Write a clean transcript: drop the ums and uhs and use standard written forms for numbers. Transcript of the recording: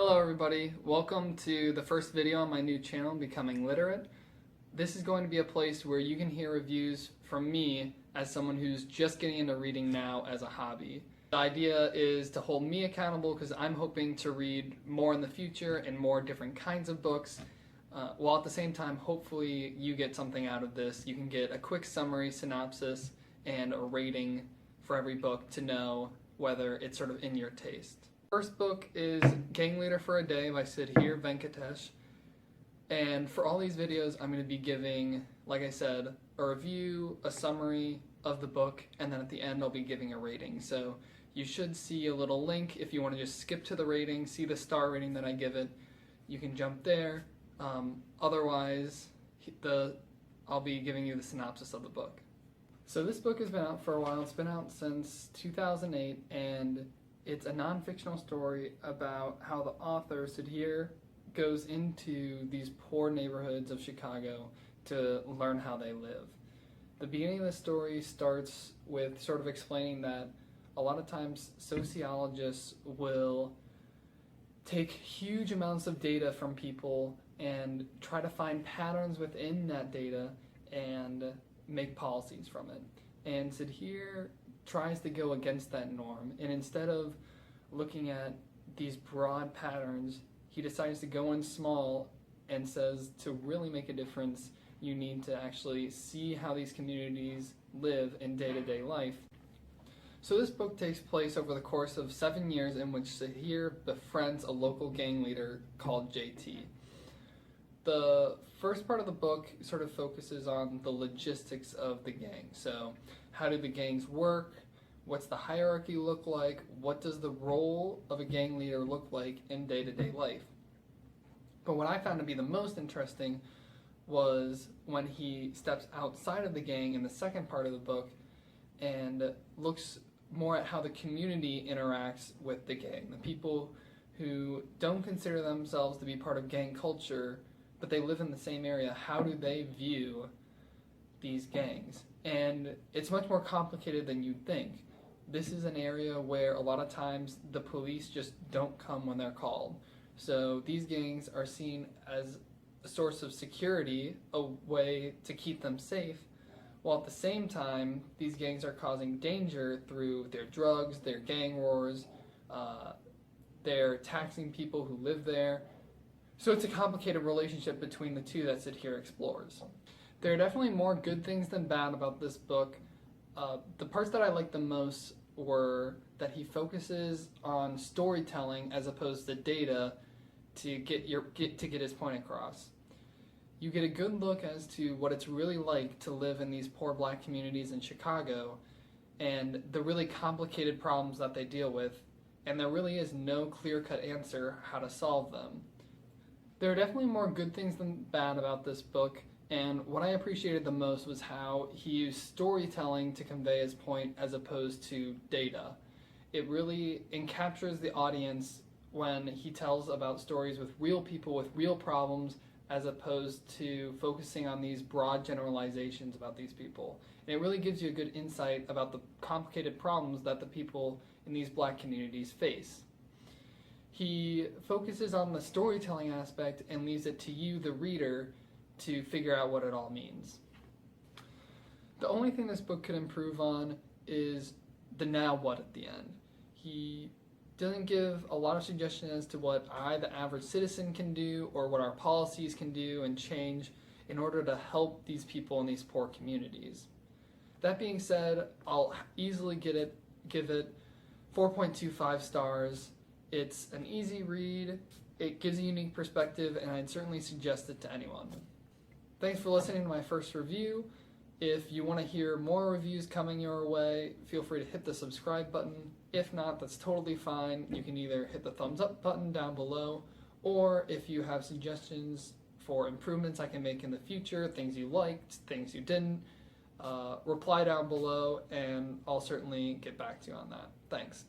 Hello everybody, welcome to the first video on my new channel, Becoming Literate. This is going to be a place where you can hear reviews from me as someone who's just getting into reading now as a hobby. The idea is to hold me accountable because I'm hoping to read more in the future and more different kinds of books, while at the same time hopefully you get something out of this. You can get a quick summary, synopsis, and a rating for every book to know whether it's sort of in your taste. First book is Gang Leader for a Day by Sudhir Venkatesh, and for all these videos I'm going to be giving, like I said, a review, a summary of the book, and then at the end I'll be giving a rating. So you should see a little link if you want to just skip to the rating, see the star rating that I give it, you can jump there. Otherwise, I'll be giving you the synopsis of the book. So this book has been out for a while. It's been out since 2008, and it's a non-fictional story about how the author, Sudhir, goes into these poor neighborhoods of Chicago to learn how they live. The beginning of the story starts with sort of explaining that a lot of times sociologists will take huge amounts of data from people and try to find patterns within that data and make policies from it. And Sudhir tries to go against that norm, and instead of looking at these broad patterns, he decides to go in small and says to really make a difference, you need to actually see how these communities live in day-to-day life. So this book takes place over the course of 7 years in which Sudhir befriends a local gang leader called JT. The first part of the book sort of focuses on the logistics of the gang. So how do the gangs work? What's the hierarchy look like? What does the role of a gang leader look like in day-to-day life? But what I found to be the most interesting was when he steps outside of the gang in the second part of the book and looks more at how the community interacts with the gang. The people who don't consider themselves to be part of gang culture, but they live in the same area, how do they view these gangs? And it's much more complicated than you'd think. This is an area where a lot of times the police just don't come when they're called. So these gangs are seen as a source of security, a way to keep them safe, while at the same time these gangs are causing danger through their drugs, their gang wars, they're taxing people who live there. So it's a complicated relationship between the two that Sudhir explores. There are definitely more good things than bad about this book. The parts that I liked the most were that he focuses on storytelling as opposed to data to get his point across. You get a good look as to what it's really like to live in these poor black communities in Chicago and the really complicated problems that they deal with, and there really is no clear-cut answer how to solve them. There are definitely more good things than bad about this book, and what I appreciated the most was how he used storytelling to convey his point as opposed to data. It really encaptures the audience when he tells about stories with real people with real problems as opposed to focusing on these broad generalizations about these people. And it really gives you a good insight about the complicated problems that the people in these black communities face. He focuses on the storytelling aspect and leaves it to you, the reader, to figure out what it all means. The only thing this book could improve on is the now what at the end. He doesn't give a lot of suggestions as to what I, the average citizen, can do or what our policies can do and change in order to help these people in these poor communities. That being said, I'll easily give it 4.25 stars. It's an easy read, it gives a unique perspective, and I'd certainly suggest it to anyone. Thanks for listening to my first review. If you want to hear more reviews coming your way, feel free to hit the subscribe button. If not, that's totally fine. You can either hit the thumbs up button down below, or if you have suggestions for improvements I can make in the future, things you liked, things you didn't, reply down below and I'll certainly get back to you on that. Thanks.